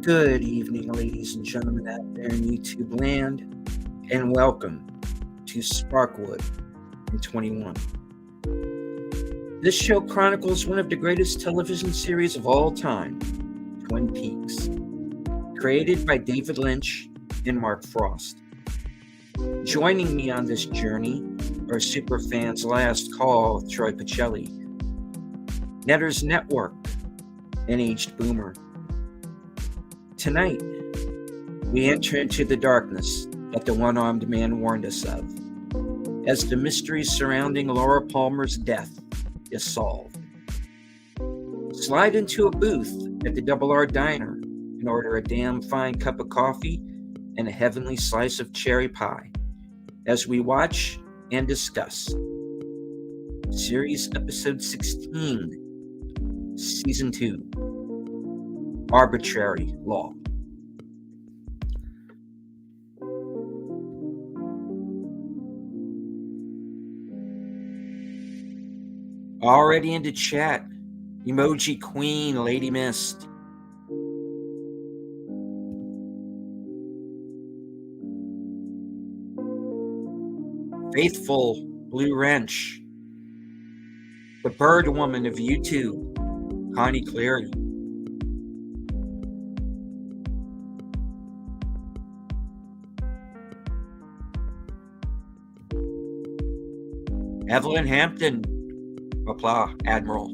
Good evening, ladies and gentlemen out there in YouTube land, and welcome to Sparkwood in 21. This show chronicles one of the greatest television series of all time, Twin Peaks, created by David Lynch and Mark Frost. Joining me on this journey are superfans Last Call, Troy Pacelli, Netter's Network, and Aged Boomer. Tonight, we enter into the darkness that the one-armed man warned us of, as the mystery surrounding Laura Palmer's death is solved. Slide into a booth at the Double R Diner and order a damn fine cup of coffee and a heavenly slice of cherry pie as we watch and discuss Series Episode 16, Season 2, Arbitrary Law. Already into chat, Emoji Queen, Lady Mist. Faithful Blue Wrench. The Bird Woman of YouTube, Connie Cleary. Evelyn Hampton, Applaw, Admiral.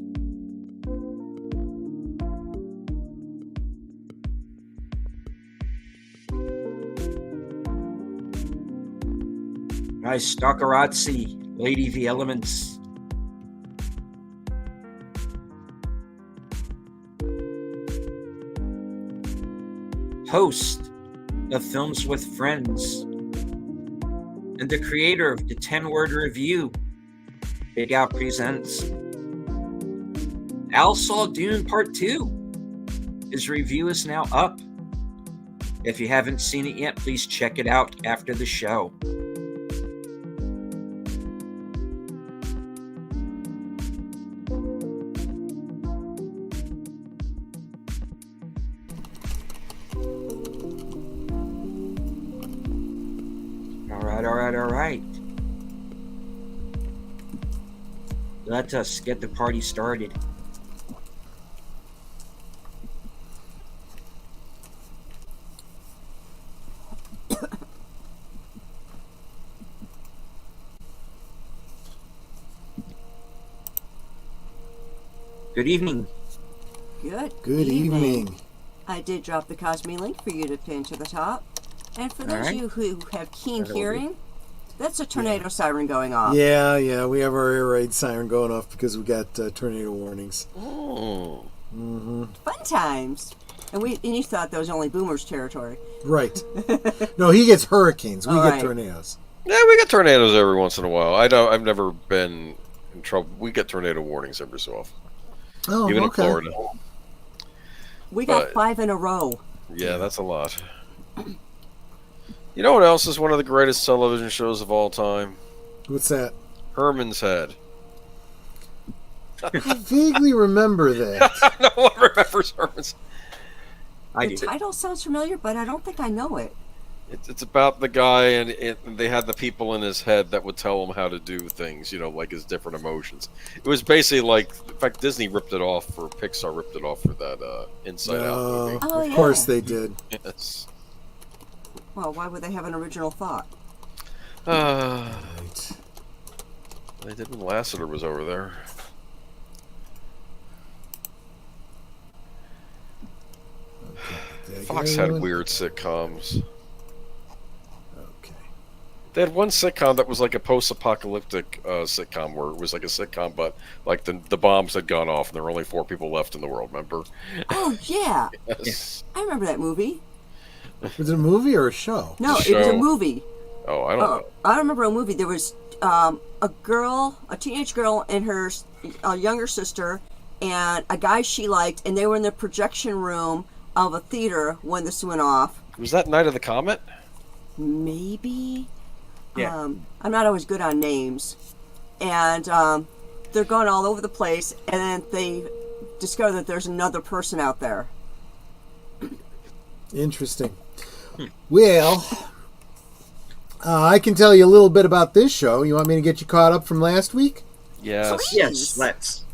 Nice Stalkerazzi, Lady of the Elements. Host of Films with Friends and the creator of the 10-word review, Big Al Presents. Al saw Dune Part 2. His review is now up. If you haven't seen it yet, please check it out after the show. All right. Let us get the party started. Good evening. Good evening. I did drop the Cosme link for you to pin to the top. And for those of you who have keen hearing, that's a tornado siren going off. Yeah, we have our air raid siren going off because we got tornado warnings. Oh. Mm-hmm. Fun times. And you thought that was only Boomer's territory. Right. No, he gets hurricanes. We get tornadoes. Yeah, we get tornadoes every once in a while. I've never been in trouble. We get tornado warnings every so often. Oh, even okay. in Florida. We got 5 in a row. Yeah, that's a lot. You know what else is one of the greatest television shows of all time? What's that? Herman's Head. I vaguely remember that. No one remembers Herman's Head. The title sounds familiar, but I don't think I know it. It's about the guy, and they had the people in his head that would tell him how to do things, like his different emotions. It was basically like, in fact, Disney ripped it off, or Pixar ripped it off for that Inside Out movie. Oh, of course they did. Yes. Well, why would they have an original thought? Right. They did when Lassiter was over there. Okay. Fox had weird sitcoms. Okay. They had one sitcom that was like a post-apocalyptic sitcom where it was like a sitcom, but like the bombs had gone off and there were only 4 people left in the world, remember? Oh, yeah. Yes. I remember that movie. Was it a movie or a show? No, it was a movie. Oh, I don't know. I remember a movie. There was a teenage girl, and her younger sister, and a guy she liked, and they were in the projection room of a theater when this went off. Was that Night of the Comet? Maybe. Yeah. I'm not always good on names. And they're going all over the place, and then they discover that there's another person out there. Interesting. Well, I can tell you a little bit about this show. You want me to get you caught up from last week? Yes. Yes, let's.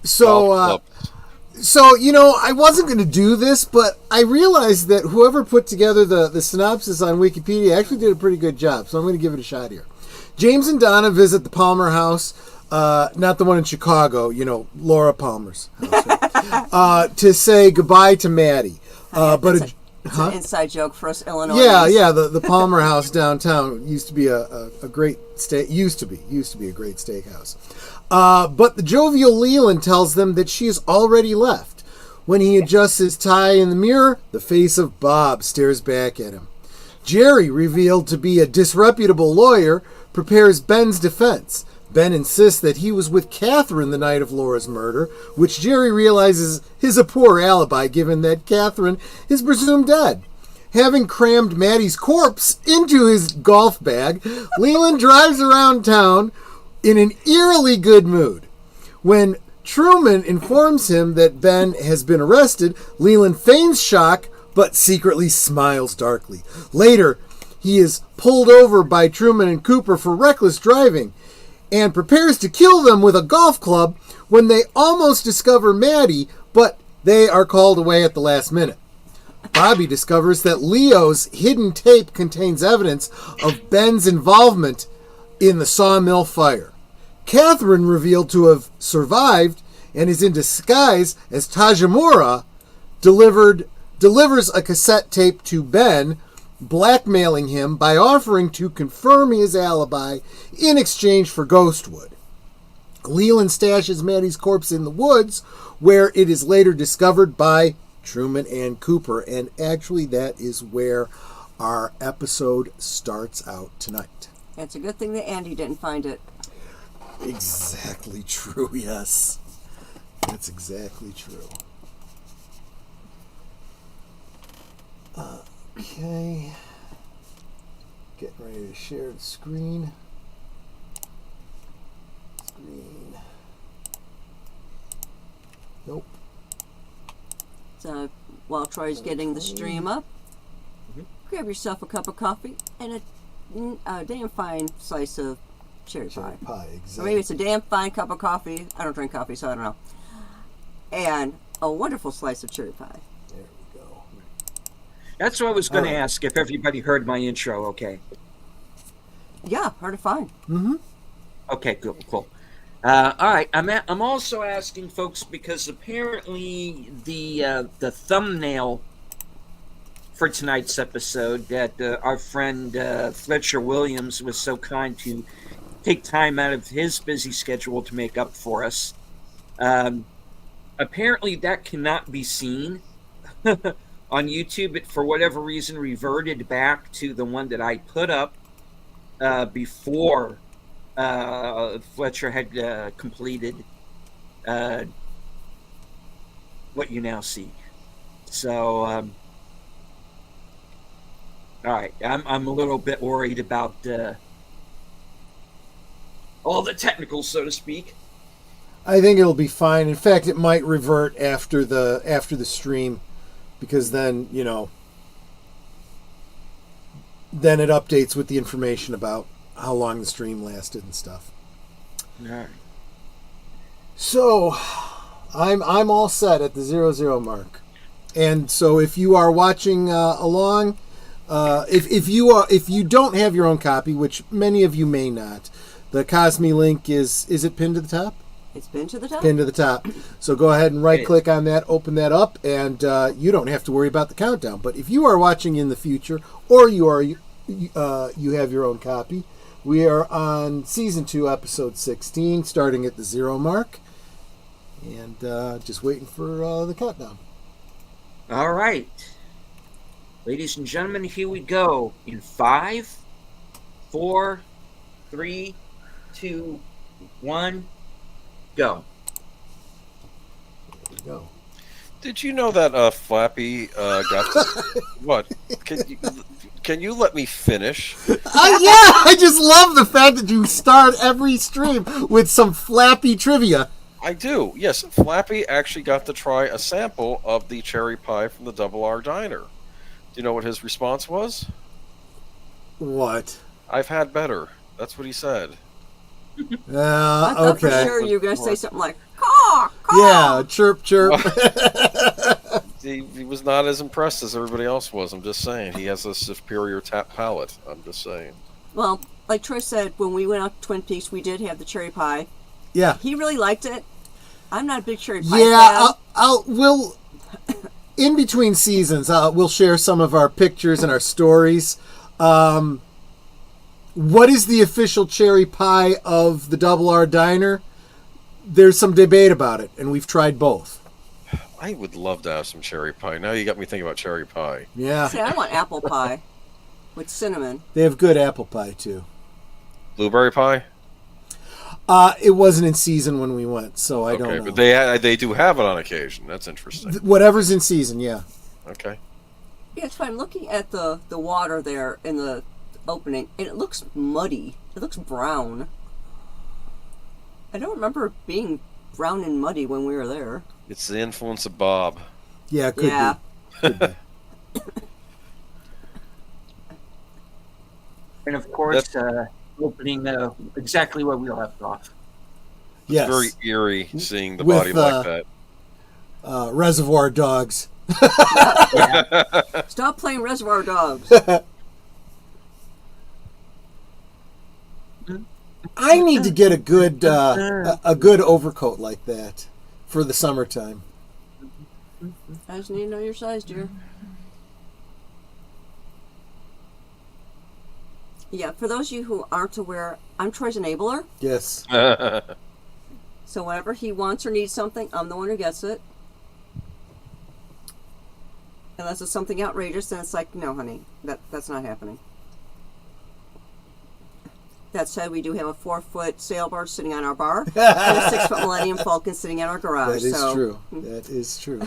So, I wasn't going to do this, but I realized that whoever put together the synopsis on Wikipedia actually did a pretty good job, so I'm going to give it a shot here. James and Donna visit the Palmer house, not the one in Chicago, Laura Palmer's house, to say goodbye to Maddie. It's an inside joke for us Illinois. Yeah, the Palmer House downtown used to be a great used to be a great steakhouse. But the jovial Leland tells them that she has already left. When he adjusts his tie in the mirror, the face of Bob stares back at him. Jerry, revealed to be a disreputable lawyer, prepares Ben's defense. Ben insists that he was with Catherine the night of Laura's murder, which Jerry realizes is a poor alibi given that Catherine is presumed dead. Having crammed Maddie's corpse into his golf bag, Leland drives around town in an eerily good mood. When Truman informs him that Ben has been arrested, Leland feigns shock but secretly smiles darkly. Later, he is pulled over by Truman and Cooper for reckless driving and prepares to kill them with a golf club when they almost discover Maddie, but they are called away at the last minute. Bobby discovers that Leo's hidden tape contains evidence of Ben's involvement in the sawmill fire. Catherine, revealed to have survived and is in disguise as Tajimura, delivers a cassette tape to Ben, blackmailing him by offering to confirm his alibi in exchange for Ghostwood. Leland stashes Maddie's corpse in the woods, where it is later discovered by Truman and Cooper, and actually that is where our episode starts out tonight. It's a good thing that Andy didn't find it. Exactly true, yes. That's exactly true. Okay. Getting ready to share the screen. Nope. So while Troy's getting the stream up, grab yourself a cup of coffee and a damn fine slice of cherry pie. Exactly. Or maybe it's a damn fine cup of coffee. I don't drink coffee, so I don't know. And a wonderful slice of cherry pie. There we go. That's what I was going to ask, if everybody heard my intro okay. Yeah, heard it fine. Mm-hmm. Okay, cool. All right, I'm also asking folks because apparently the thumbnail for tonight's episode that our friend Fletcher Williams was so kind to take time out of his busy schedule to make up for us. Apparently that cannot be seen on YouTube. It, for whatever reason, reverted back to the one that I put up before Fletcher had completed what you now see. So, all right, I'm a little bit worried about all the technicals, so to speak. I think it'll be fine. In fact, it might revert after the stream, because then then it updates with the information about how long the stream lasted and stuff. All right. So, I'm all set at the 00 mark, and so if you are watching along, if you don't have your own copy, which many of you may not, the Cosme link is it pinned to the top? It's pinned to the top. Pinned to the top. So go ahead and right-click on that, open that up, and you don't have to worry about the countdown. But if you are watching in the future, or you have your own copy, we are on Season 2, Episode 16, starting at the 0 mark. And just waiting for the countdown. All right. Ladies and gentlemen, here we go. In 5, 4, 3, 2, 1, go. There we go. Did you know that Flappy got to... What? Can you let me finish? I just love the fact that you start every stream with some Flappy trivia. I do. Yes, Flappy actually got to try a sample of the cherry pie from the Double R Diner. you know what his response was? What? I've had better. That's what he said. I thought for Okay. sure you were going to say something like, caw, caw. Yeah, chirp, chirp. He was not as impressed as everybody else was. I'm just saying. He has a superior palate. I'm just saying. Well, like Troy said, when we went out to Twin Peaks, we did have the cherry pie. Yeah. He really liked it. I'm not a big cherry pie Yeah, fan. we'll in between seasons, we'll share some of our pictures and our stories. What is the official cherry pie of the Double R Diner? There's some debate about it, and we've tried both. I would love to have some cherry pie. Now you got me thinking about cherry pie. Yeah, See, I want apple pie with cinnamon. they have good apple pie too. Blueberry pie? It wasn't in season when we went, so I don't know. But they do have it on occasion. That's interesting. Whatever's in season, yeah. Okay. Yeah, it's fine. I'm looking at the water there in the opening, and it looks muddy. It looks brown. I don't remember it being brown and muddy when we were there. It's the influence of Bob. Yeah, it could Yeah. be. Could be. And of course, opening exactly where we left off. Yes. Very eerie seeing the With, body like that. Reservoir Dogs. Stop playing Reservoir Dogs. I need to get a good overcoat like that for the summertime. I just need to know your size, dear. Yeah, for those of you who aren't aware, I'm Troy's enabler. Yes. So whenever he wants or needs something, I'm the one who gets it. Unless it's something outrageous, then it's like, no, honey, that's not happening. That said, we do have a 4-foot sailboat sitting on our bar and a 6-foot Millennium Falcon sitting in our garage. That is true. That is true.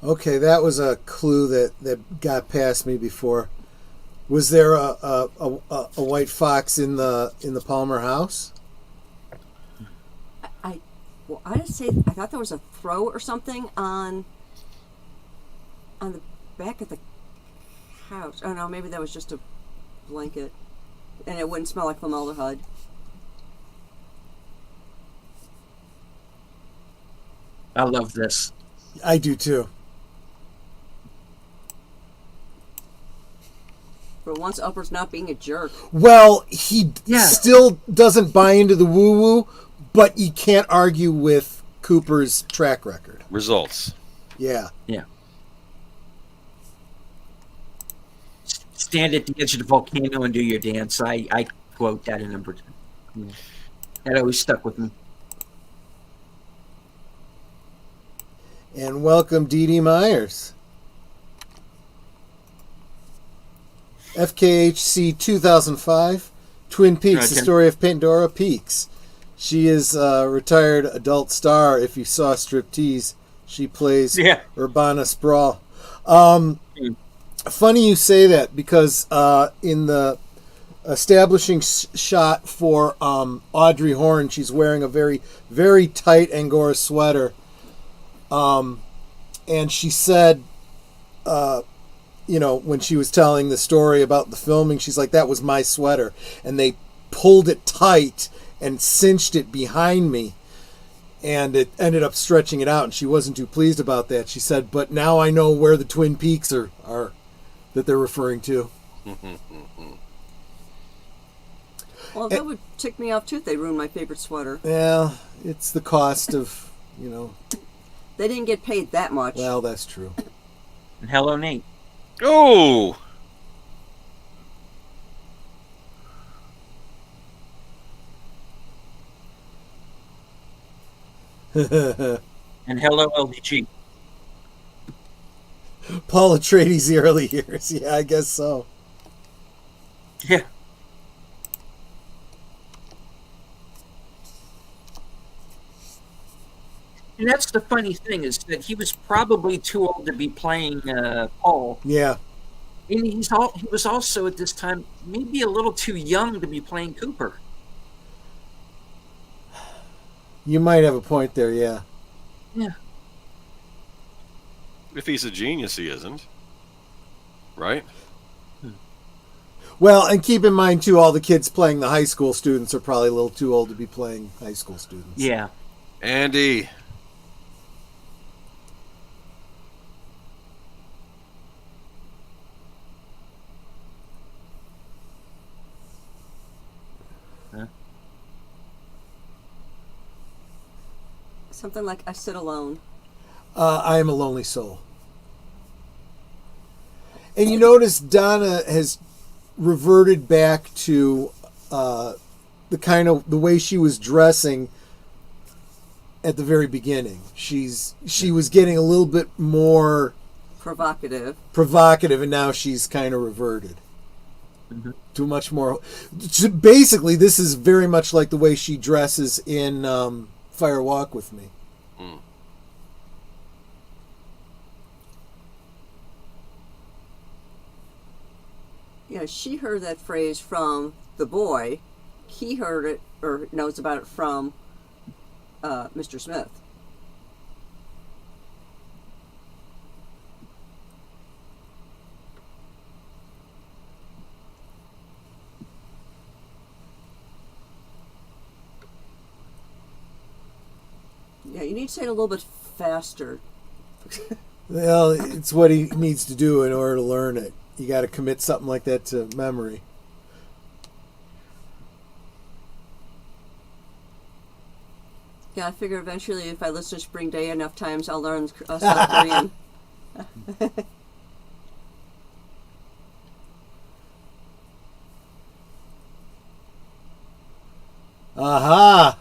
Okay, that was a clue that got past me before. Was there a white fox in the Palmer house? Well, I just say I thought there was a throw or something on the back of the couch. Oh no, maybe that was just a blanket, and it wouldn't smell like formaldehyde. I love this. I do too. For once, Upper's not being a jerk. Well, he still doesn't buy into the woo-woo, but he can't argue with Cooper's track record. Results. Yeah. Yeah. Stand at the edge of the volcano and do your dance. I quote that in number 2. That always stuck with me. And welcome, Dee Dee Myers. FKHC 2005, Twin Peaks, the story of Pandora Peaks. She is a retired adult star. If you saw Striptease, she plays Urbana Sprawl. Funny you say that, because in the establishing shot for Audrey Horne, she's wearing a very, very tight Angora sweater. And she said, when she was telling the story about the filming, she's like, that was my sweater. And they pulled it tight and cinched it behind me. And it ended up stretching it out. And she wasn't too pleased about that. She said, but now I know where the Twin Peaks are that they're referring to. Well, that would tick me off too if they ruined my favorite sweater. Well, it's the cost of, They didn't get paid that much. Well, that's true. And hello, Nate. Oh! And hello, LDG. Paul Atreides' early years. Yeah, I guess so. Yeah. And that's the funny thing, is that he was probably too old to be playing Paul. Yeah. And he was also at this time maybe a little too young to be playing Cooper. You might have a point there, yeah. Yeah. If he's a genius, he isn't. Right? Well, and keep in mind, too, all the kids playing the high school students are probably a little too old to be playing high school students. Yeah. Andy. Something like I sit alone. I am a lonely soul. And you notice Donna has reverted back to the way she was dressing at the very beginning. She was getting a little bit more Provocative. and now she's kind of reverted to much more. Basically, this is very much like the way she dresses in Fire Walk with Me. Yeah, she heard that phrase from the boy. He heard it or knows about it from Mr. Smith. Yeah, you need to say it a little bit faster. Well, it's what he needs to do in order to learn it. You got to commit something like that to memory. Yeah, I figure eventually if I listen to Spring Day enough times, I'll learn South Korean. Aha!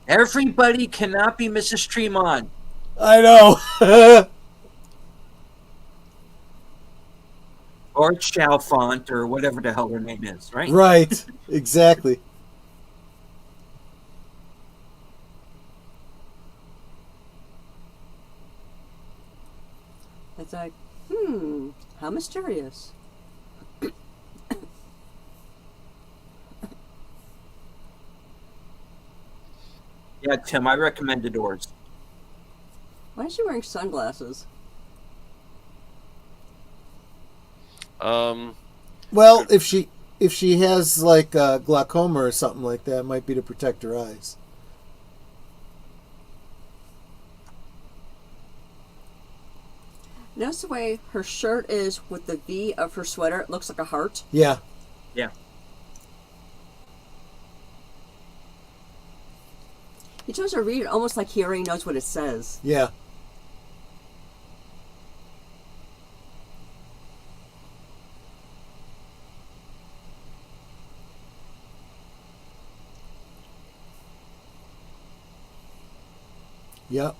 Everybody cannot be Mrs. Tremont. I know. Or Chalfont, or whatever the hell her name is, right? Right. Exactly. It's like, how mysterious. Yeah, Tim, I recommend The Doors. Why is she wearing sunglasses? Well, if she has like glaucoma or something like that, it might be to protect her eyes. Notice the way her shirt is with the V of her sweater. It looks like a heart. Yeah. Yeah. He tries to read it almost like he already knows what it says. Yeah. Yep.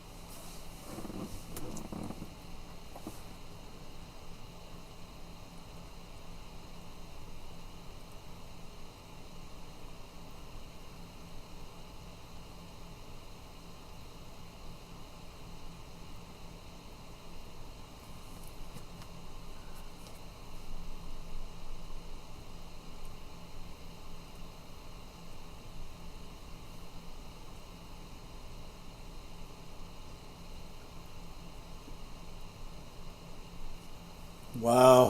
Wow.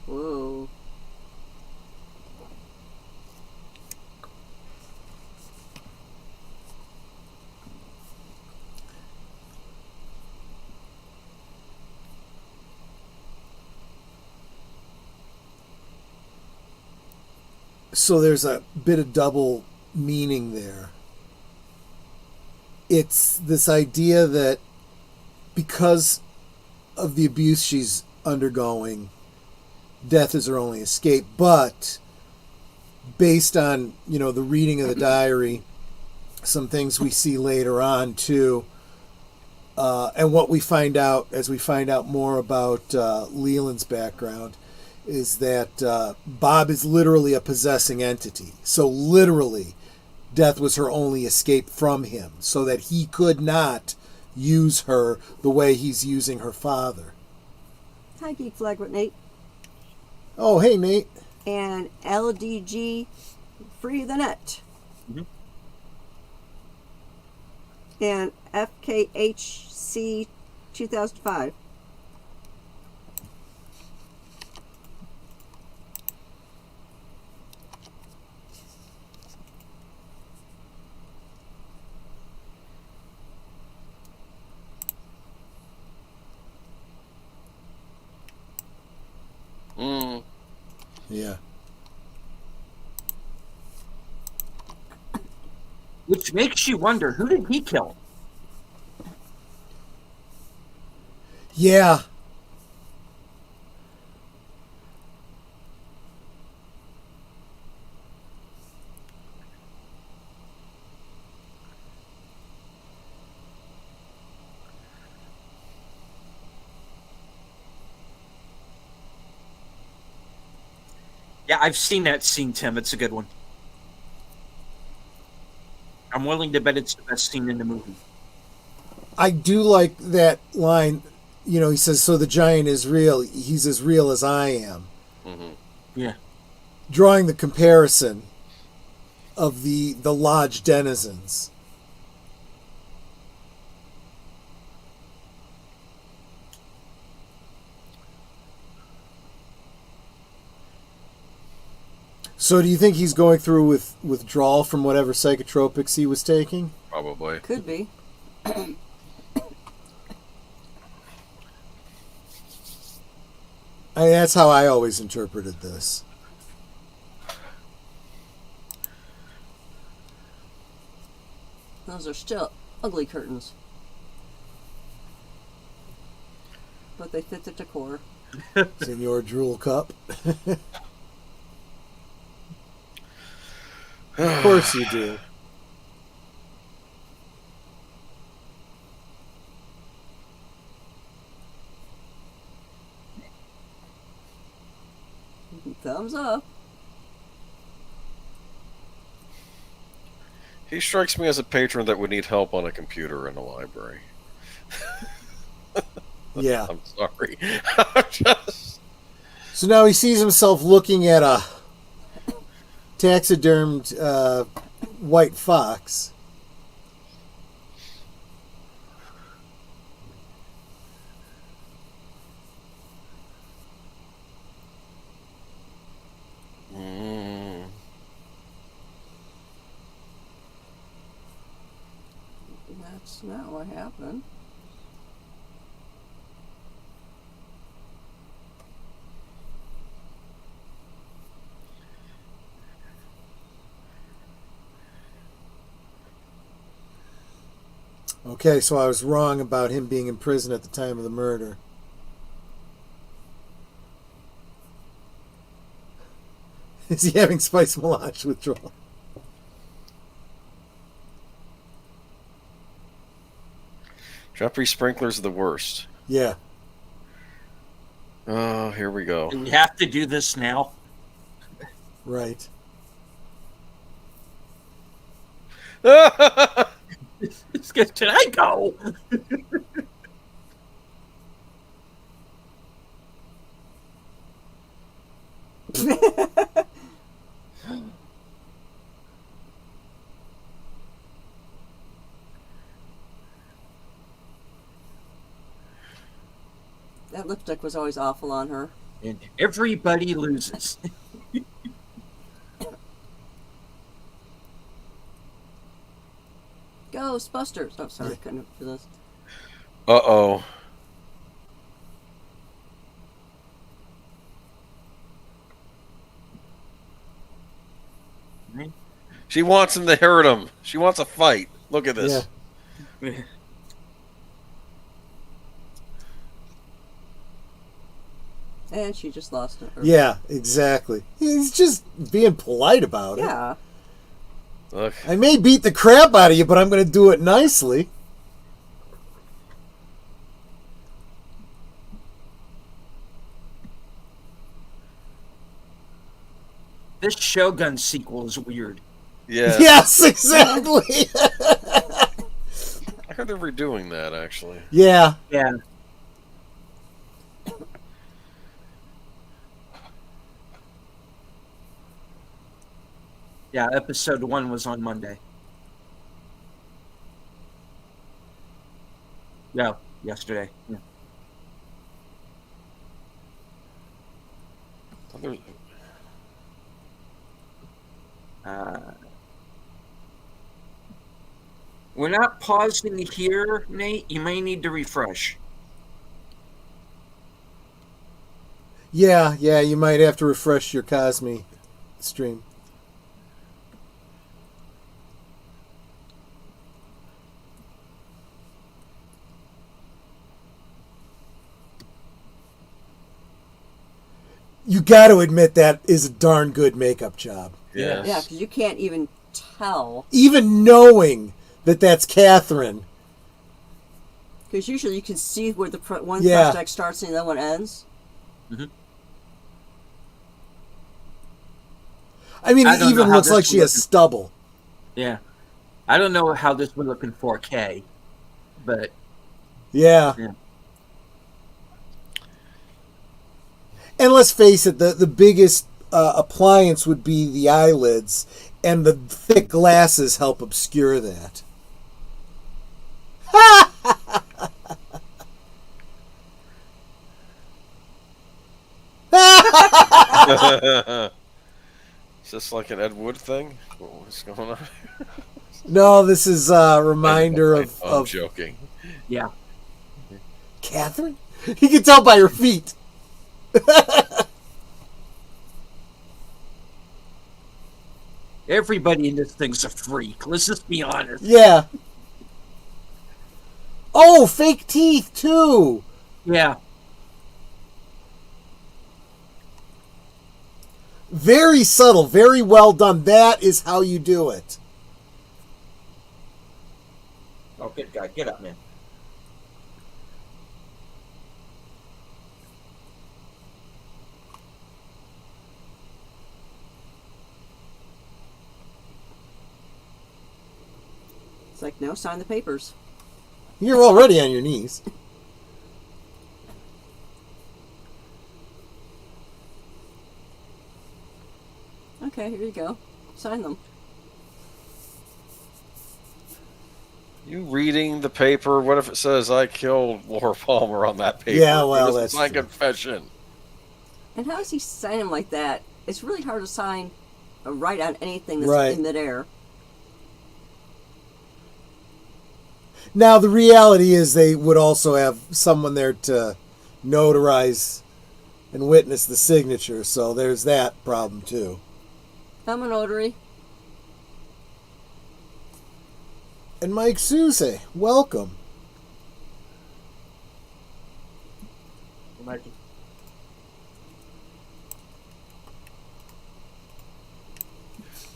Whoa. So there's a bit of double meaning there. It's this idea that because of the abuse she's undergoing, death is her only escape. But based on, the reading of the diary some things we see later on too. And what we find out as we find out more about Leland's background is that Bob is literally a possessing entity. So literally, death was her only escape from him, so that he could not use her the way he's using her father. Hi, Geek Flag with Nate. Oh, hey, Nate. And LDG Free the Net. Mm-hmm. And FKHC 2005. Yeah. Which makes you wonder, who did he kill? Yeah. Yeah, I've seen that scene, Tim. It's a good one. I'm willing to bet it's the best scene in the movie. I do like that line. You know, he says, "So the giant is real. He's as real as I am." Mm-hmm. Yeah. Drawing the comparison of the lodge denizens. So do you think he's going through with withdrawal from whatever psychotropics he was taking? Probably. Could be. That's how I always interpreted this. Those are still ugly curtains. But they fit the decor. Senor Drool Cup. Of course you do. Thumbs up. He strikes me as a patron that would need help on a computer in a library. Yeah. I'm sorry. I'm just... So now he sees himself looking at a taxidermed white fox. That's not what happened. Okay, so I was wrong about him being in prison at the time of the murder. Is he having spice melange withdrawal? Jeffrey sprinklers are the worst. Yeah. Oh, here we go. Do we have to do this now? Right. Can I go? That lipstick was always awful on her. And everybody loses. Ghostbusters. Oh, sorry, I couldn't do this. Uh-oh. She wants him to hurt him. She wants a fight. Look at this. Yeah. And she just lost her. Yeah, exactly. He's just being polite about it. Yeah. Look. I may beat the crap out of you, but I'm going to do it nicely. This Shogun sequel is weird. Yeah. Yes, exactly. I heard they're redoing that, actually. Yeah. Yeah. Yeah, episode 1 was on Monday. Yeah, yesterday. Yeah. We're not pausing here, Nate. You may need to refresh. Yeah, you might have to refresh your Cosme stream. You got to admit that is a darn good makeup job. Yes. Yeah, because you can't even tell. Even knowing that that's Catherine. Because usually you can see where the one Yeah. flashback starts and the other one ends. Mm-hmm. I mean, I it don't even know how looks this like she would has look. stubble. Yeah. I don't know how this would look in 4K, but Yeah. Yeah. And let's face it, the biggest appliance would be the eyelids, and the thick glasses help obscure that. Is this like an Ed Wood thing? What's going on? No, this is a reminder I'm of joking. yeah. Catherine? You can tell by her feet. Everybody in this thing's a freak. Let's just be honest. Yeah. Oh, fake teeth, too. Yeah. Very subtle, very well done. That is how you do it. Oh, good guy. Get up, man. It's like, no, sign the papers. You're already on your knees. Okay, here you go. Sign them. You reading the paper? What if it says I killed Laura Palmer on that paper? Yeah, well, It was that's my true. confession. And how does he sign them like that? It's really hard to sign or write on anything that's Right. in midair. Now, the reality is they would also have someone there to notarize and witness the signature, so there's that problem, too. I'm a notary. And Mike Sousa, welcome.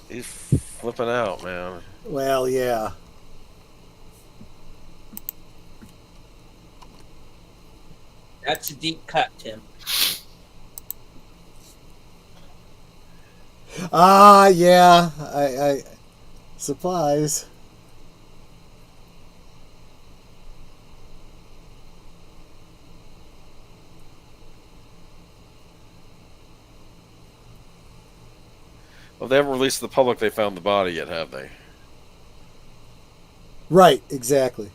He's flipping out, man. Well, yeah. That's a deep cut, Tim. Ah, yeah. I supplies. Well, they haven't released to the public they found the body yet, have they? Right, exactly.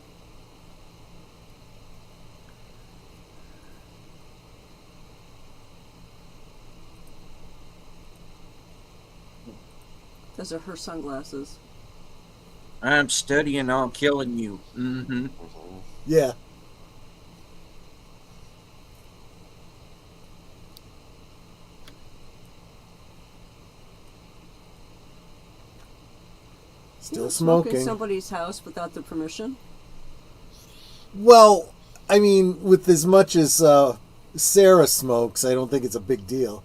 Those are her sunglasses. I'm studying on killing you. Mm-hmm. Yeah. Still You know, smoking. somebody's house without their permission. Well, I mean, with as much as Sarah smokes, I don't think it's a big deal.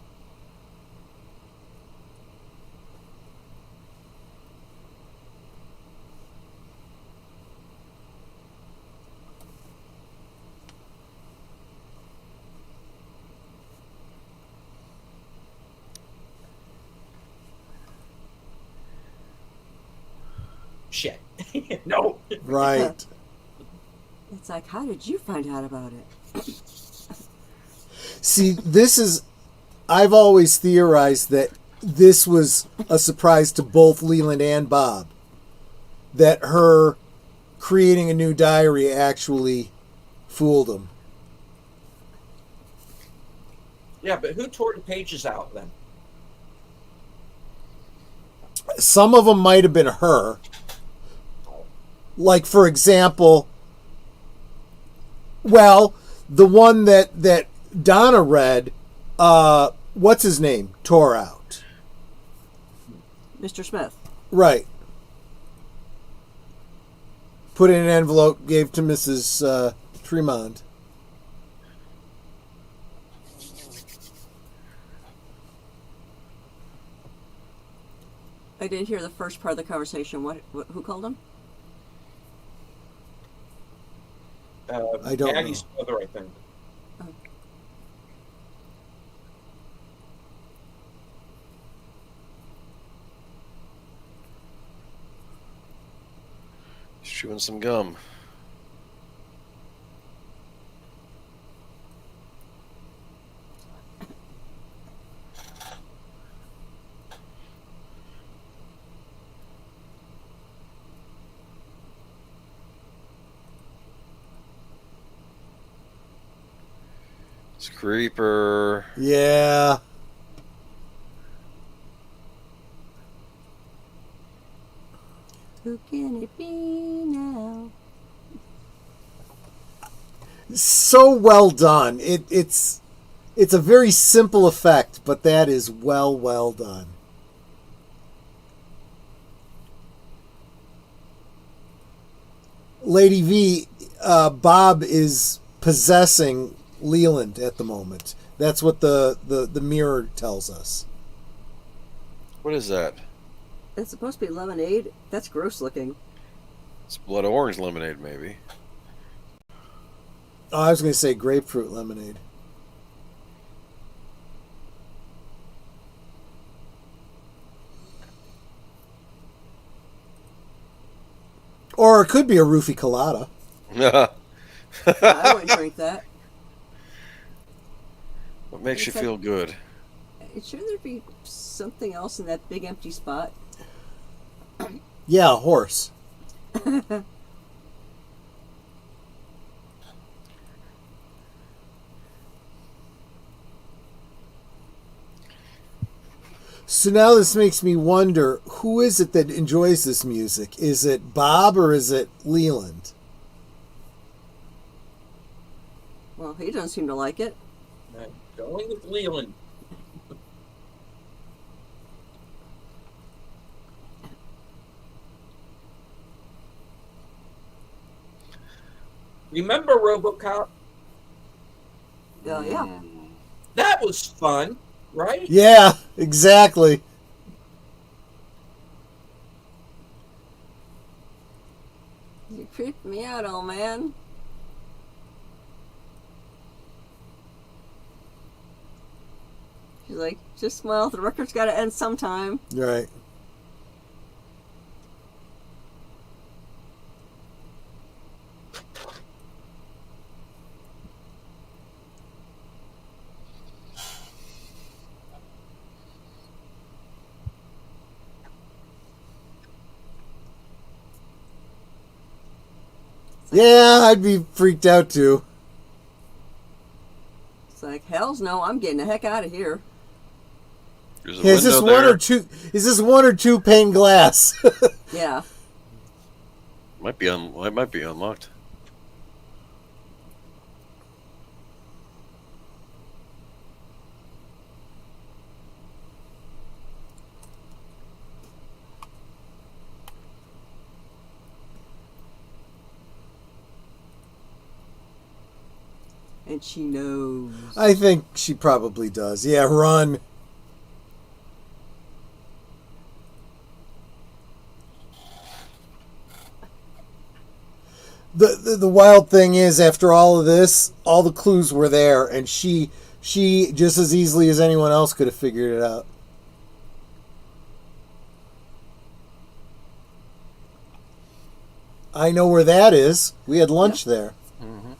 shit. No. Right. It's like, how did you find out about it? See, I've always theorized that this was a surprise to both Leland and Bob. That her creating a new diary actually fooled them. Yeah, but who tore the pages out then? Some of them might have been her. Like, for example, well, the one that Donna read, what's his name, tore out. Mr. Smith. Right. Put in an envelope, gave to Mrs. Tremont. I didn't hear the first part of the conversation. Who called him? I don't Maggie's know. mother, I think. Oh. Chewing some gum. It's Creeper. Yeah. Who can it be now? So well done. It's a very simple effect, but that is well done. Lady V, Bob is possessing Leland at the moment. That's what the mirror tells us. What is that? It's supposed to be lemonade. That's gross looking. It's blood orange lemonade, maybe. Oh, I was going to say grapefruit lemonade. Or it could be a roofie colada. I wouldn't drink that. What makes you It's like- feel good? Should there be something else in that big empty spot? Yeah, a horse. So now this makes me wonder, who is it that enjoys this music? Is it Bob or is it Leland? Well, he doesn't seem to like it. I'm going with Leland. Remember RoboCop? Yeah. That was fun, right? Yeah, exactly. You creeped me out, old man. She's like, just smile. The record's got to end sometime. Right. Yeah, I'd be freaked out too. It's like, hells no, I'm getting the heck out of here. There's a Is this window one there. or two? Is this one or two pane glass? Yeah. Might be unlocked. And she knows. I think she probably does. Yeah, run. The wild thing is, after all of this, all the clues were there, and she just as easily as anyone else could have figured it out. I know where that is. We had lunch there. Mm-hmm.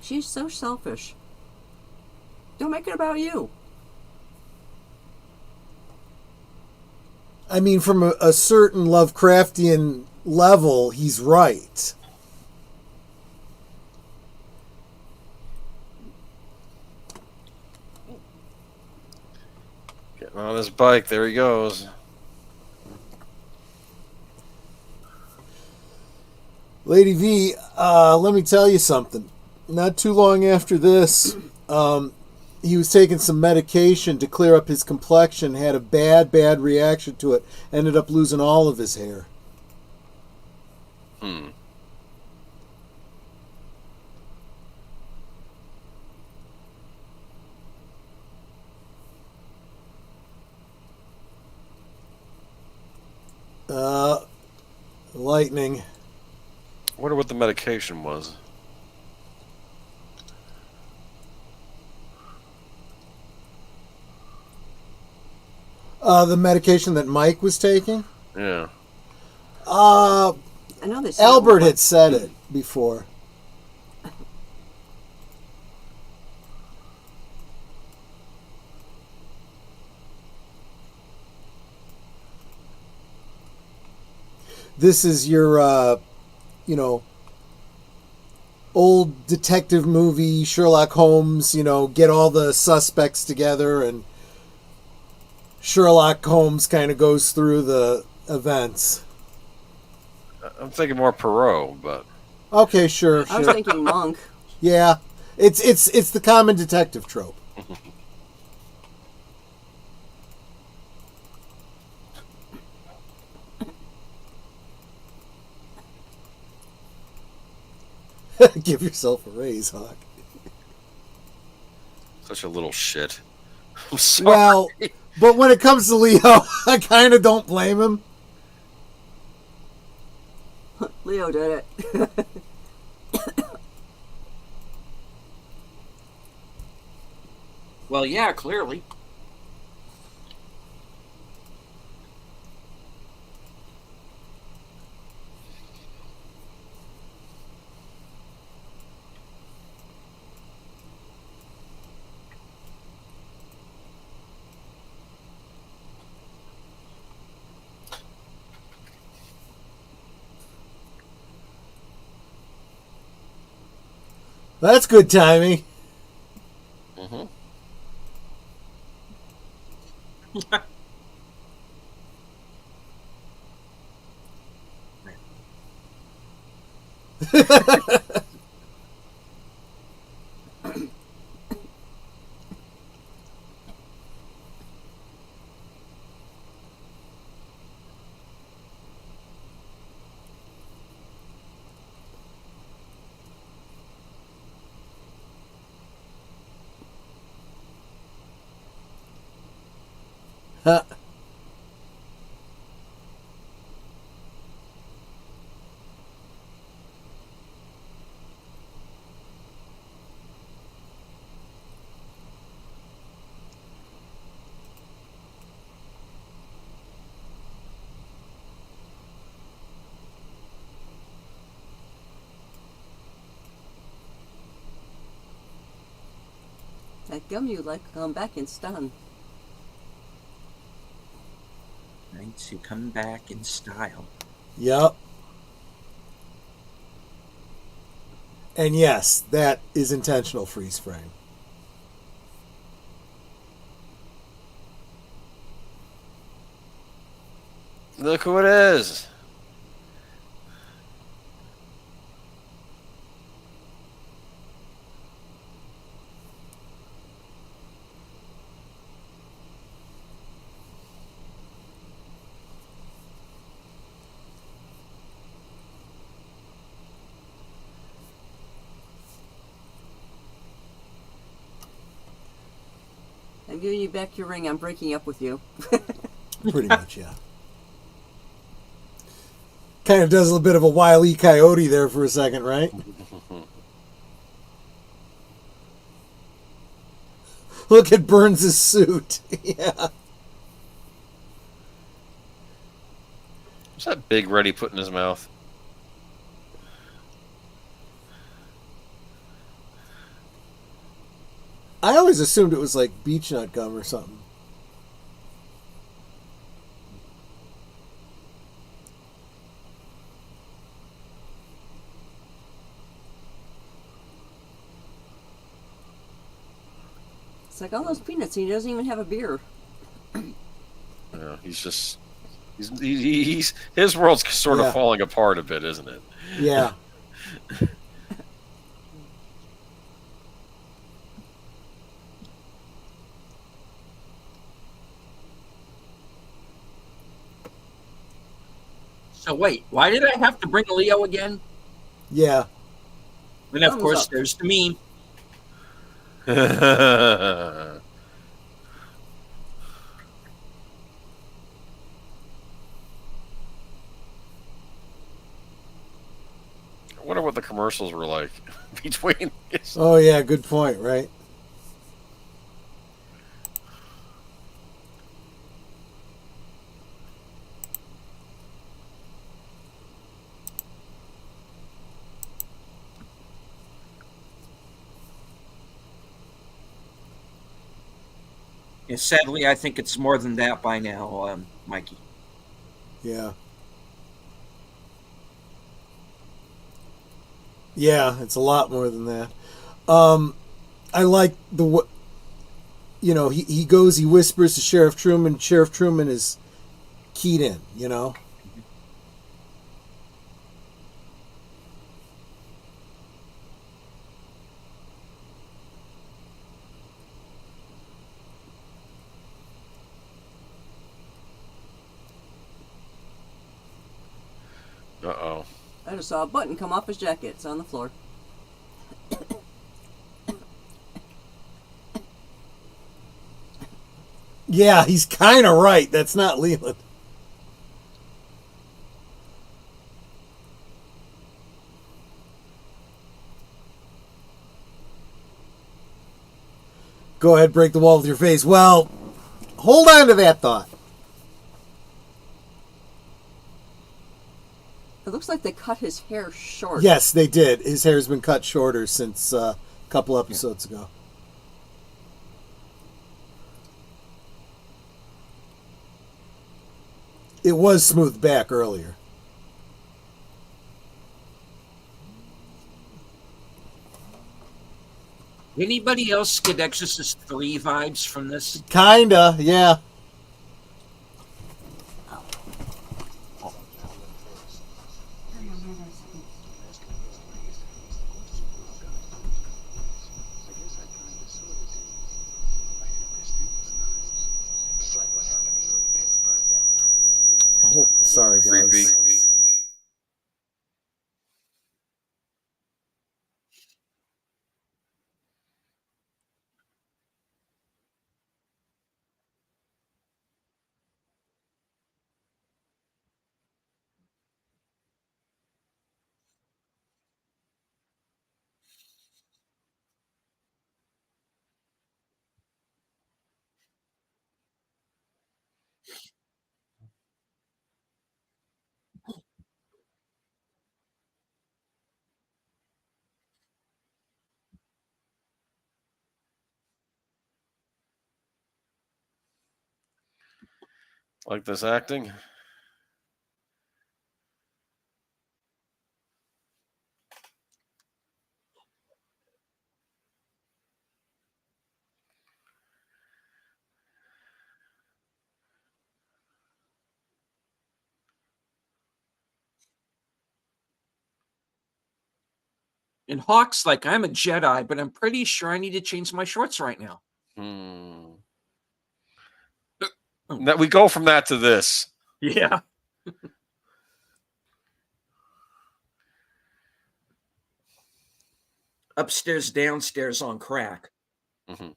She's so selfish. Don't make it about you. I mean, from a certain Lovecraftian level, he's right. Getting on his bike. There he goes. Lady V, let me tell you something. Not too long after this, he was taking some medication to clear up his complexion, had a bad reaction to it, ended up losing all of his hair. Hmm. Lightning. I wonder what the medication was. The medication that Mike was taking? Yeah. I know this. Albert had said it before. This is your, old detective movie, Sherlock Holmes, get all the suspects together and Sherlock Holmes kind of goes through the events. I'm thinking more Perot, but Okay, sure. I was thinking Monk. Yeah. It's the common detective trope. Give yourself a raise, Hawk. such a little shit. I'm sorry. Well, but when it comes to Leo, I kind of don't blame him. Leo did it. Well, yeah, clearly. That's good timing. Mm-hmm. Huh. That gum you like to come back and stun. Right, to come back in style. Yep. And yes, that is intentional freeze frame. Look who it is. I'm giving you back your ring. I'm breaking up with you. Pretty much, yeah. Kind of does a bit of a Wile E. Coyote there for a second, right? Look at Burns' suit. Yeah. What's that big red he put in his mouth? I always assumed it was like beech nut gum or something. It's like all those peanuts, and he doesn't even have a beer. Yeah, he's his world's sort of falling apart a bit, isn't it? Yeah. So wait, why did I have to bring Leo again? Yeah. And of Thumbs course, up. there's the meme. I wonder what the commercials were like between this. Oh, yeah, good point, right? And sadly, I think it's more than that by now, Mikey. Yeah. Yeah, it's a lot more than that. I like he goes, he whispers to Sheriff Truman. Sheriff Truman is keyed in, you know? Uh-oh. I just saw a button come off his jacket. It's on the floor. Yeah, he's kind of right. That's not Leland. Go ahead, break the wall with your face. Well, hold on to that thought. It looks like they cut his hair short. Yes, they did. His hair's been cut shorter since a couple episodes ago. It was smoothed back earlier. Anybody else get Exorcist 3 vibes from this? Kinda, yeah. Oh, sorry, guys. Creepy. Like this acting? And Hawk's like, I'm a Jedi, but I'm pretty sure I need to change my shorts right now. That we go from that to this. Yeah. Upstairs, downstairs on crack. Mm-hmm.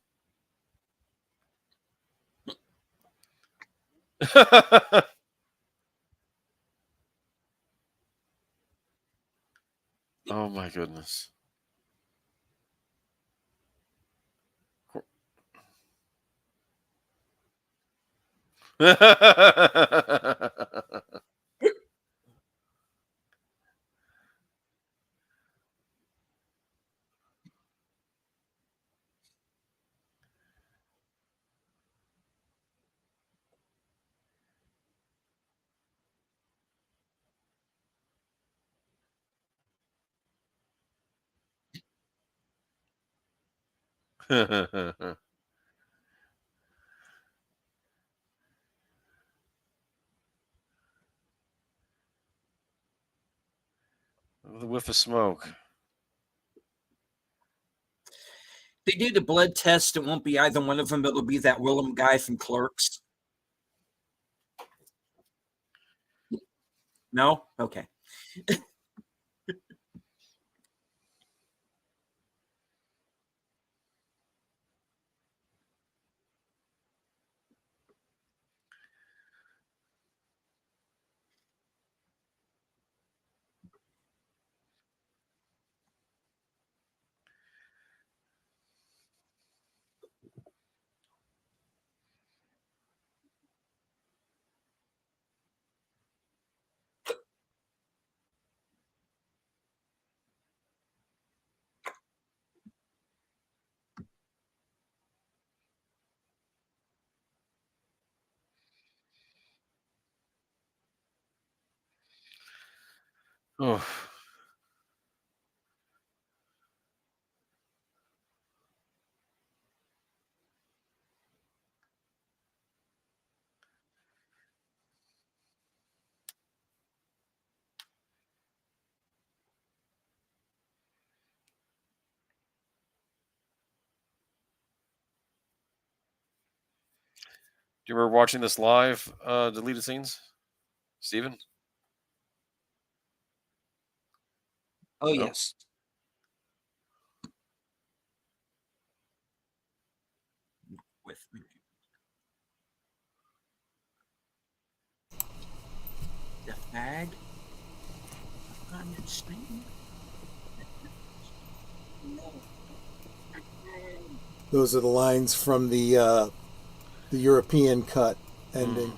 Oh my goodness. The whiff of smoke. They do the blood test. It won't be either one of them. It'll be that Willem guy from Clerks. No? Okay. Oh. Do you remember watching this live, deleted scenes, Steven? Oh, No? yes. With me. The fag? I understand. No. Those are the lines from the European cut ending.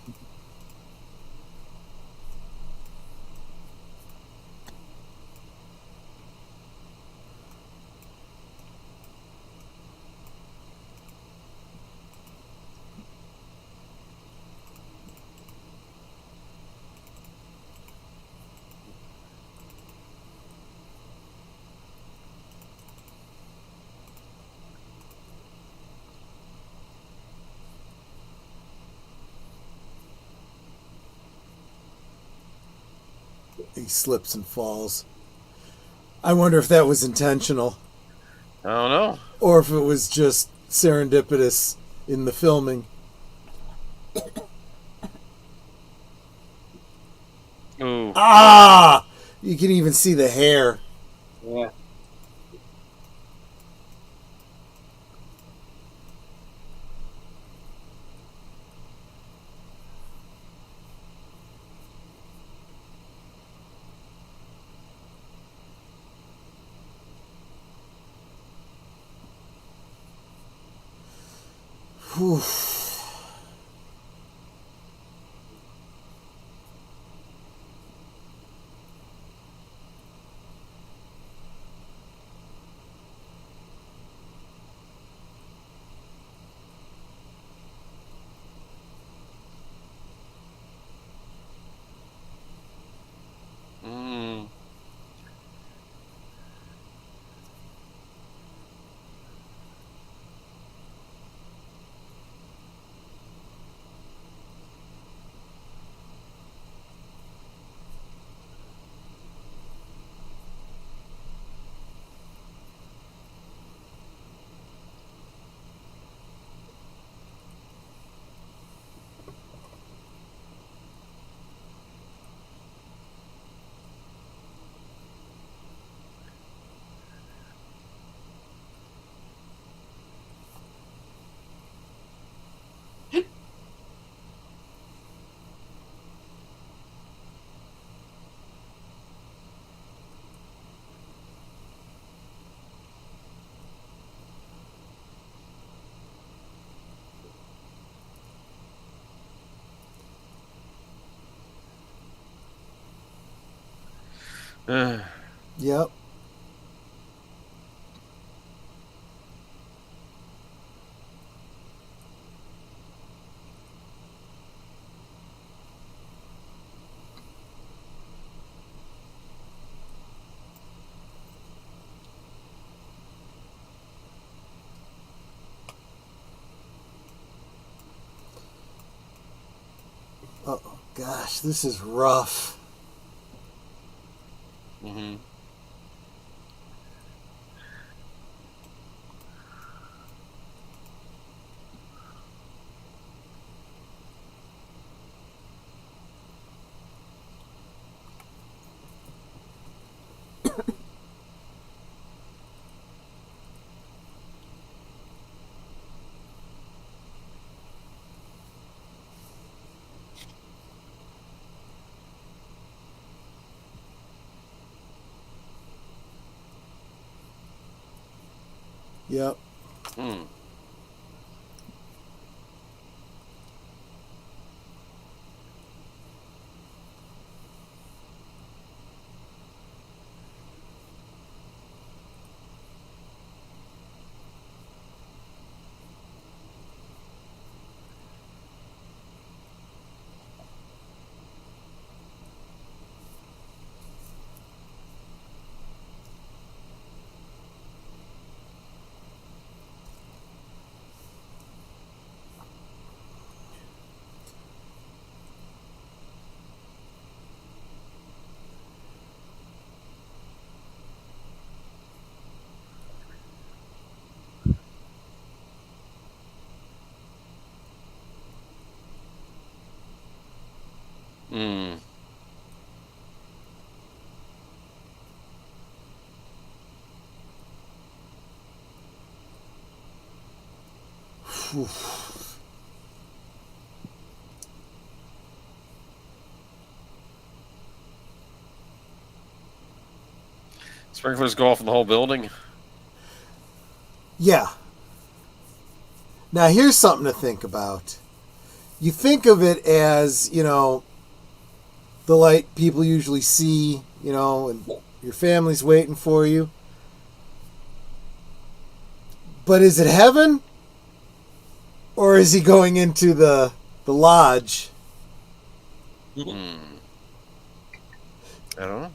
He slips and falls. I wonder if that was intentional I don't know. or if it was just serendipitous in the filming. Ooh. Ah! You can even see the hair. Yeah. Whew. Mm. Yep. Oh gosh, this is rough. Mm-hmm. Yep. Hmm. Hmm. Sprinklers go off in the whole building. Yeah. Now here's something to think about. You think of it as, the light people usually see, and your family's waiting for you. But is it heaven? Or is he going into the lodge? Hmm. I don't know.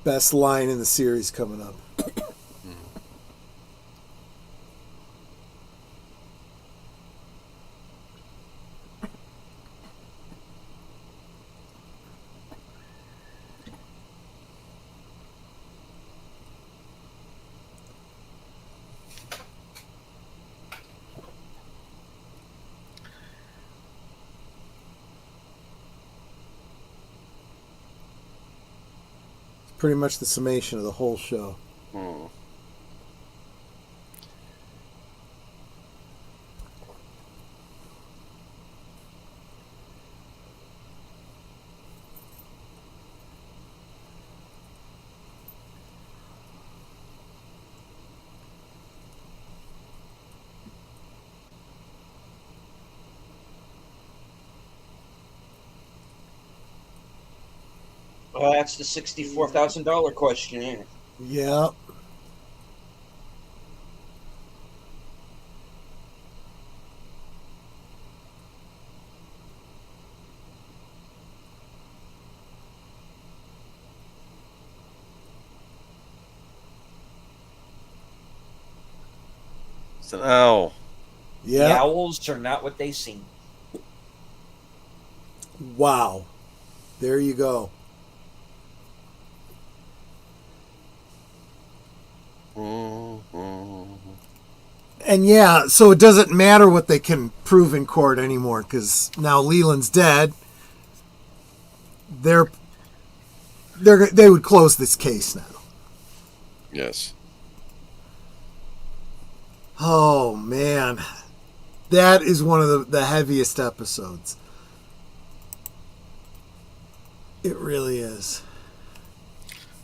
Best line in the series coming up. Pretty much the summation of the whole show. Hmm. Well, that's the $64,000 question. Yeah. Yeah. It's an owl. The Yeah. owls are not what they seem. Wow. There you go. And yeah, so it doesn't matter what they can prove in court anymore because now Leland's dead. They would close this case now. Yes. Oh man, that is one of the heaviest episodes. It really is.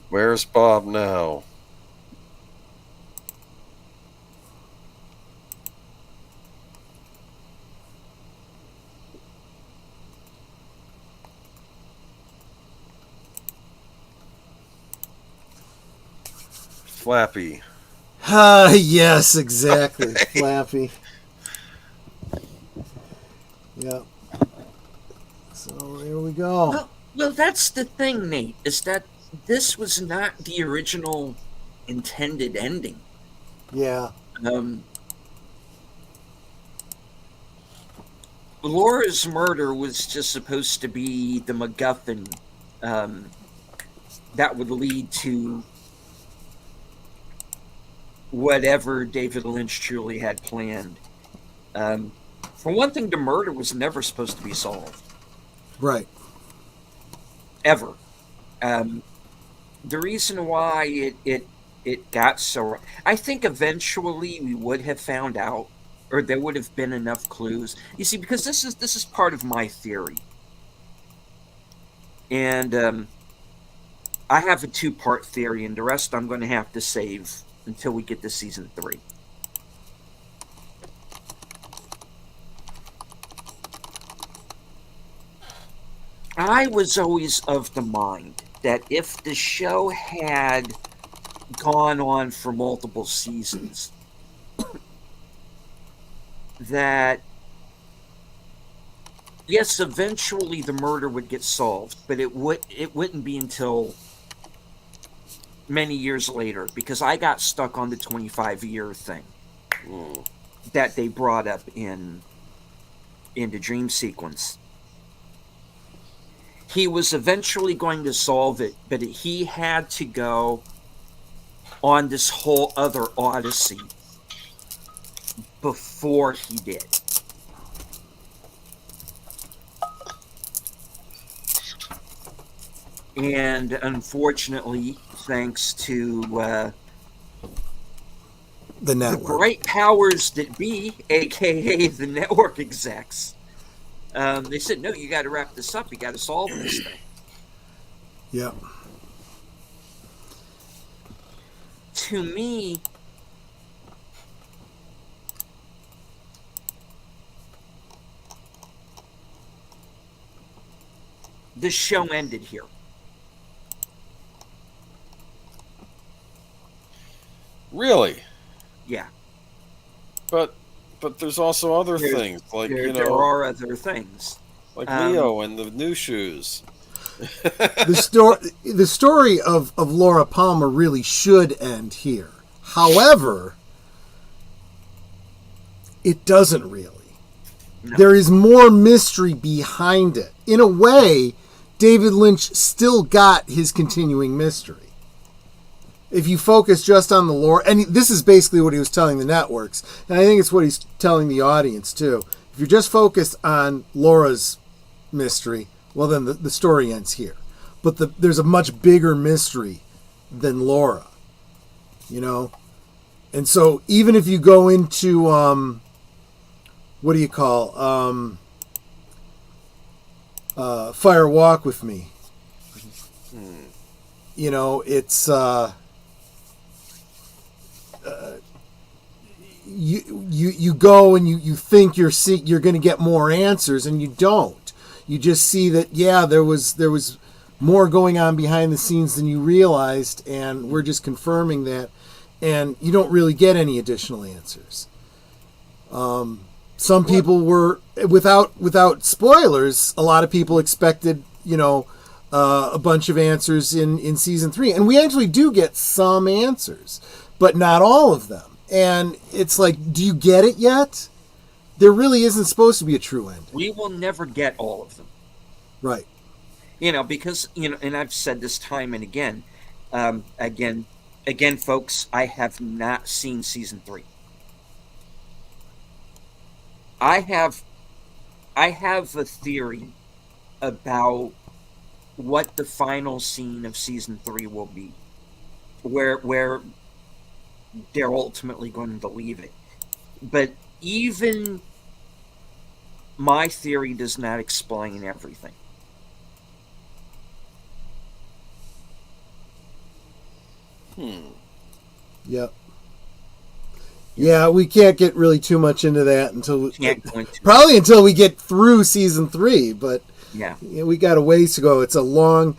Where's Bob now? Flappy. Yes, exactly. Flappy. Yep. So there we go. Well, that's the thing, Nate, is that this was not the original intended ending. Yeah. Laura's murder was just supposed to be the MacGuffin that would lead to whatever David Lynch truly had planned. For one thing, the murder was never supposed to be solved. Right. Ever. The reason why it got so... I think eventually we would have found out, or there would have been enough clues. You see, because this is part of my theory. And I have a 2-part theory, and the rest I'm going to have to save until we get to season 3. I was always of the mind that if the show had gone on for multiple seasons, that yes, eventually the murder would get solved, but it wouldn't be until many years later, because I got stuck on the 25-year thing that they brought up in the dream sequence. He was eventually going to solve it, but he had to go on this whole other odyssey before he did. And unfortunately, thanks to The the network. bright powers that be, aka the network execs, they said, no, you got to wrap this up. You got to solve this thing. Yep. To me, the show ended here. Really? Yeah. But there's also other things like There are other things. like Leo and the new shoes. The story of Laura Palmer really should end here. However, it doesn't really. No. There is more mystery behind it. In a way, David Lynch still got his continuing mystery. If you focus just on the lore, and this is basically what he was telling the networks, and I think it's what he's telling the audience too. If you're just focused on Laura's mystery, well then the story ends here. But there's a much bigger mystery than Laura, you know? And so even if you go into, what do you call, Fire Walk with Me, you know, it's... You go and you think you're going to get more answers, and you don't. You just see that there was more going on behind the scenes than you realized, and we're just confirming that, and you don't really get any additional answers. Some people were without spoilers. A lot of people expected a bunch of answers in season 3, and we actually do get some answers, but not all of them. And it's like, do you get it yet? There really isn't supposed to be a true ending. We will never get all of them. Right. Because, and I've said this time and again, again, folks, I have not seen season 3. I have a theory about what the final scene of season 3 will be, where they're ultimately going to leave it. But even my theory does not explain everything. Yep. Yeah, we can't get really too much into that until probably until we get through season 3. But yeah, we got a ways to go. It's a long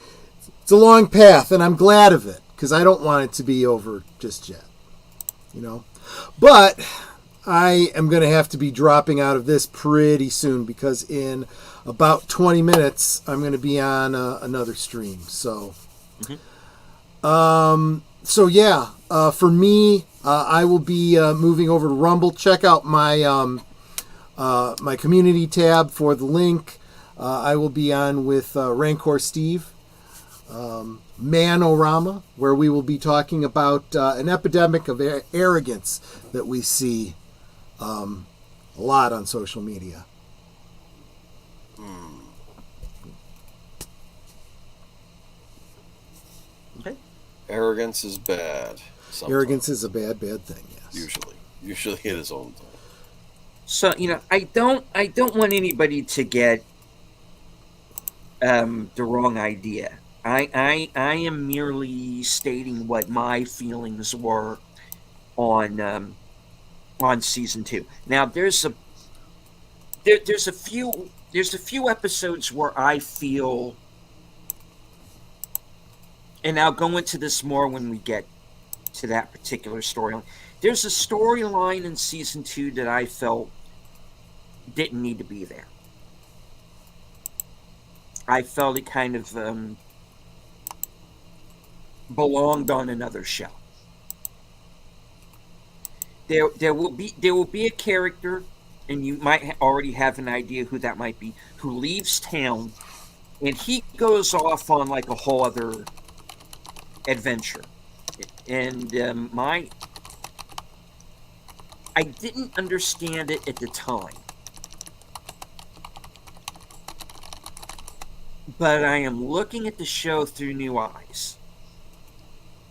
path, and I'm glad of it because I don't want it to be over just yet. But I am going to have to be dropping out of this pretty soon because in about 20 minutes I'm going to be on another stream. So, for me, I will be moving over to Rumble. Check out my my community tab for the link. I will be on with Rancor Steve, Manorama, where we will be talking about an epidemic of arrogance that we see a lot on social media. Okay. Arrogance is bad. Sometimes. Arrogance is a bad thing. Yes. Usually it is all the time. So I don't want anybody to get the wrong idea. I am merely stating what my feelings were on season 2. Now there's a few episodes where I feel, and I'll go into this more when we get to that particular storyline. There's a storyline in season 2 that I felt didn't need to be there. I felt it kind of belonged on another show. There will be a character, and you might already have an idea who that might be, who leaves town, and he goes off on like a whole other adventure. And I didn't understand it at the time, but I am looking at the show through new eyes,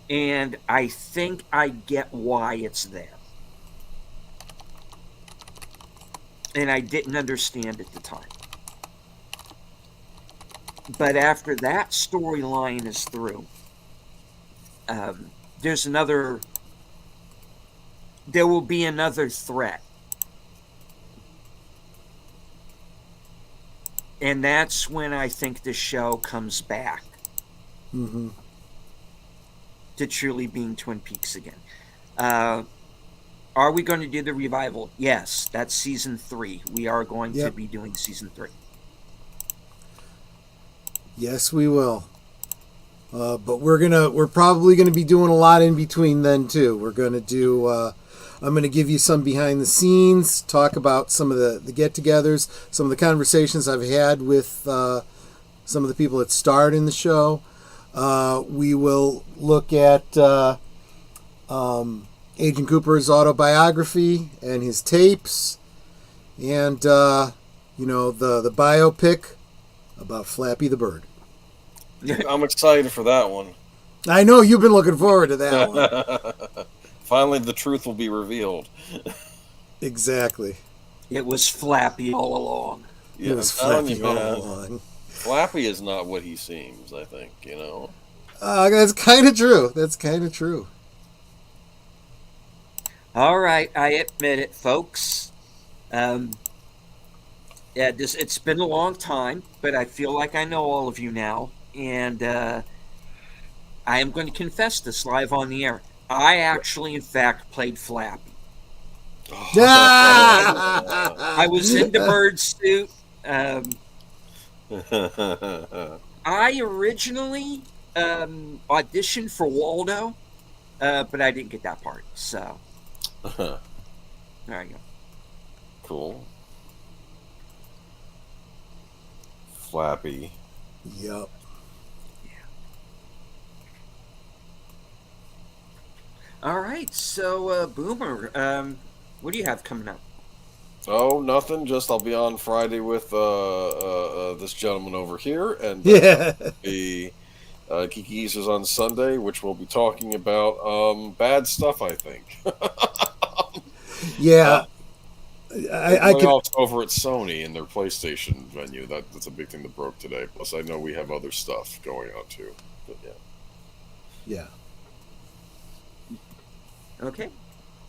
and I think I get why it's there. And I didn't understand at the time. But after that storyline is through, there will be another threat. And that's when I think the show comes back to truly being Twin Peaks again. Are we going to do the revival? Yes, that's season 3. We are going to be doing season 3. Yes, we will. But we're probably gonna be doing a lot in between then too. We're gonna do. I'm gonna give you some behind the scenes, talk about some of the get-togethers, some of the conversations I've had with some of the people that starred in the show. We will look at Agent Cooper's autobiography and his tapes, and the biopic about Flappy the Bird. I'm excited for that one. I know you've been looking forward to that one. Finally, the truth will be revealed. Exactly. It was Flappy all along. Yeah, it was Flappy all along. Flappy is not what he seems, I think, That's kind of true. All right, I admit it, folks. It's been a long time, but I feel like I know all of you now. And I am going to confess this live on the air. I actually, in fact, played Flappy. I was in the bird suit. I originally auditioned for Waldo, but I didn't get that part. So, there you go. Cool. Flappy. Yep. All right, so Boomer, what do you have coming up? Oh, nothing. Just I'll be on Friday with this gentleman over here, and Kiki's is on Sunday, which we'll be talking about bad stuff, I think. Yeah, I could. Playoffs over at Sony in their PlayStation venue. That's a big thing that broke today. Plus, I know we have other stuff going on too. But yeah. Okay.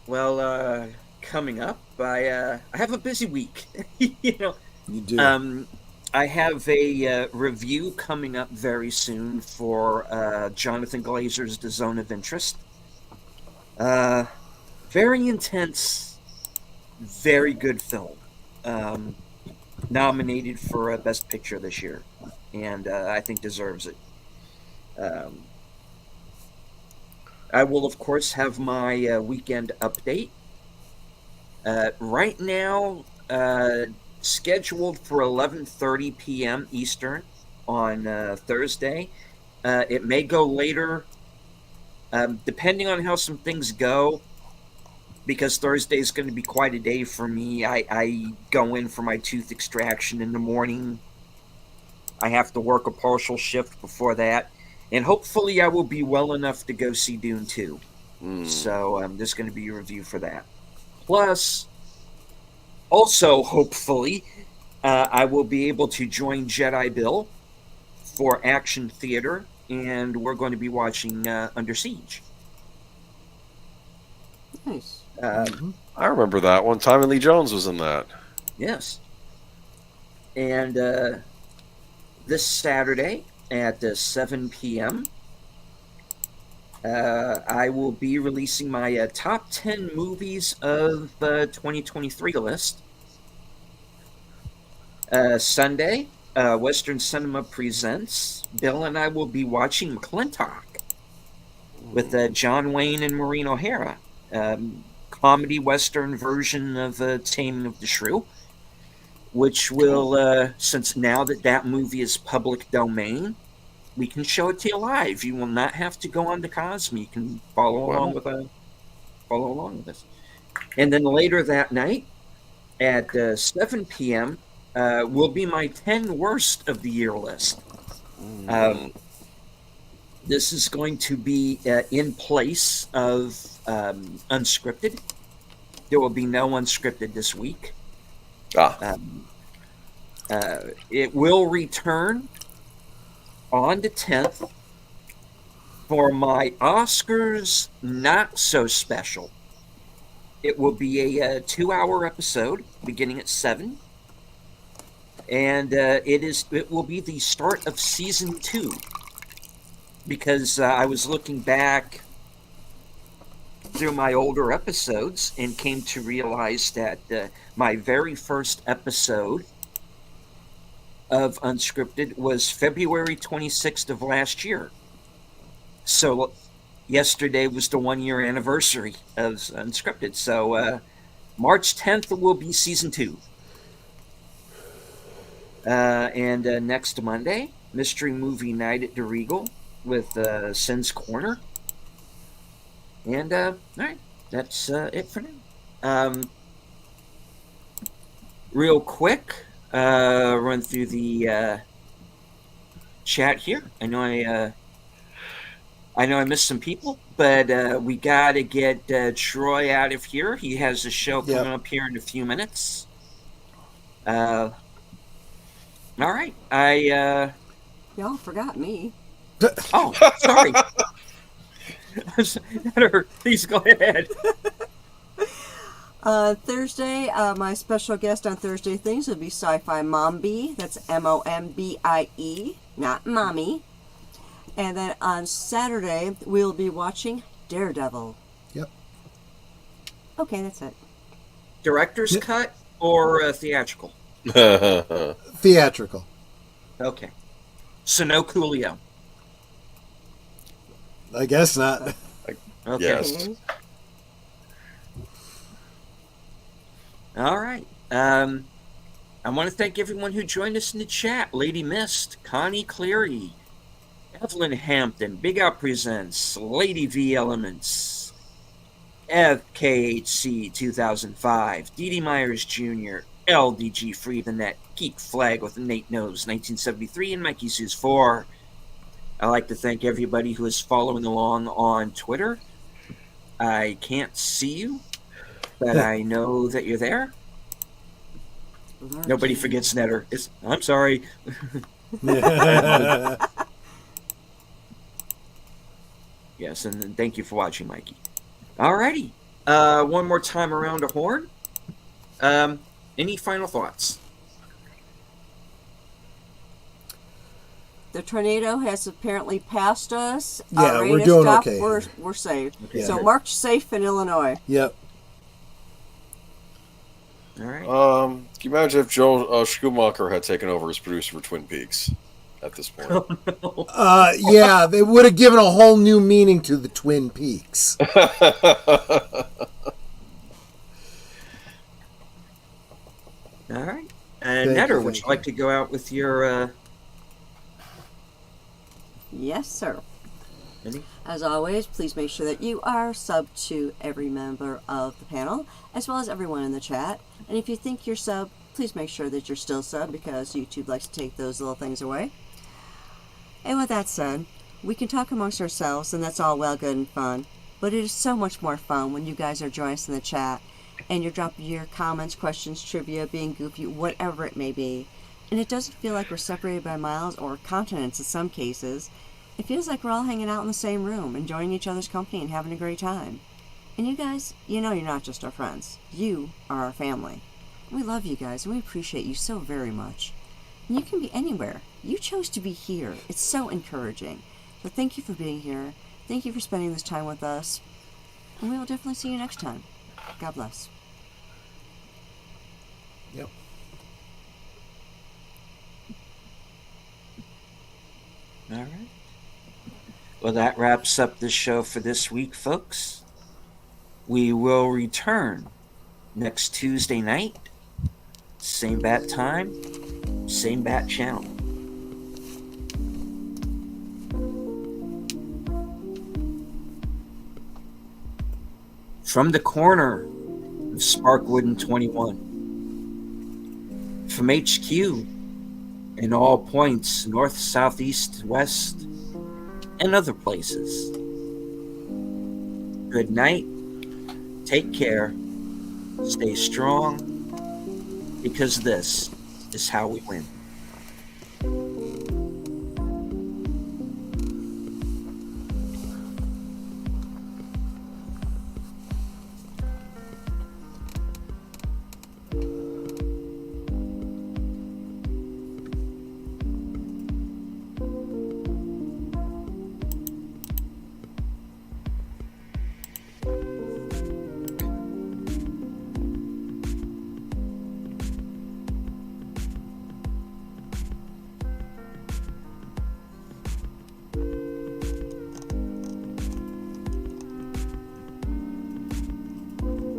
Well, coming up, I have a busy week. You know, You do. I have a review coming up very soon for Jonathan Glazer's The Zone of Interest. Very intense, very good film. Nominated for Best Picture this year, and I think deserves it. Um, I will, of course, have my weekend update. Right now, scheduled for 11:30 p.m. Eastern on Thursday. It may go later, depending on how some things go, because Thursday is going to be quite a day for me. I go in for my tooth extraction in the morning. I have to work a partial shift before that. And hopefully I will be well enough to go see Dune 2. So there's going to be a review for that. Plus, also, hopefully, I will be able to join Jedi Bill for Action Theater, and we're going to be watching Under Siege. Nice. I remember that one. Tommy Lee Jones was in that. Yes. And this Saturday at 7 p.m., I will be releasing my top 10 movies of 2023 list. Sunday, Western Cinema Presents. Bill and I will be watching McClintock with John Wayne and Maureen O'Hara. Comedy Western version of Taming of the Shrew, which will, since now that movie is public domain, we can show it to you live. You will not have to go on to Cosme. You can follow along with us. And then later that night at 7 p.m. Will be my 10 worst of the year list. This is going to be in place of unscripted. There will be no unscripted this week. It will return on the 10th for my Oscars Not So Special. It will be a 2-hour episode beginning at 7. And it will be the start of season 2. Because I was looking back through my older episodes and came to realize that my very first episode of Unscripted was February 26th of last year. So yesterday was the 1-year anniversary of Unscripted. So March 10th will be season 2. And next Monday, Mystery Movie Night at the Regal with Sin's Corner. And, all right, that's it for now. Real quick, run through the chat here. I know I missed some people, but we got to get Troy out of here. He has a show coming up here in a few minutes. All right, Y'all forgot me. Oh, sorry. Please go ahead. Thursday, my special guest on Thursday Things will be Sci-Fi Mombie. That's Mombie, not Mommy. And then on Saturday, we'll be watching Daredevil. Yep. Okay, that's it. Director's cut or theatrical? Theatrical. Okay. So no Coolio. I guess not. Okay. Yes. All right. I want to thank everyone who joined us in the chat. Lady Mist, Connie Cleary, Evelyn Hampton, Big Out Presents, Lady V Elements, FKHC 2005, Dee Myers Jr., LDG Free the Net, Geek Flag with Nate Knows 1973, and Mikey Zeus 4. I'd like to thank everybody who is following along on Twitter. I can't see you, but I know that you're there. Nobody forgets Netter. I'm sorry. Yes, and thank you for watching, Mikey. Alrighty. One more time around the horn. Any final thoughts? The tornado has apparently passed us. Yeah, Our rain we're has doing stopped. okay We're here. safe. Okay, So good. march safe in Illinois. Yep. All right. Can you imagine if Joel Schumacher had taken over as producer for Twin Peaks at this point? Yeah, they would have given a whole new meaning to the Twin Peaks. All right. And Thank Netter, you, would thank you like to go out with your Yes, sir. Mindy? As always, please make sure that you are subbed to every member of the panel, as well as everyone in the chat. And if you think you're subbed, please make sure that you're still subbed, because YouTube likes to take those little things away. And with that said, we can talk amongst ourselves, and that's all well, good, and fun. But it is so much more fun when you guys are joining us in the chat, and you're dropping your comments, questions, trivia, being goofy, whatever it may be. And it doesn't feel like we're separated by miles or continents in some cases. It feels like we're all hanging out in the same room, enjoying each other's company and having a great time. And you guys, you know you're not just our friends. You are our family. We love you guys, and we appreciate you so very much. And you can be anywhere. You chose to be here. It's so encouraging. So thank you for being here. Thank you for spending this time with us. And we will definitely see you next time. God bless. Yep. All right. Well, that wraps up the show for this week, folks. We will return next Tuesday night. Same bat time, same bat channel. From the corner of Sparkwood and 21. From HQ in all points, north, south, east, west, and other places. Good night. Take care. Stay strong. Because this is how we win.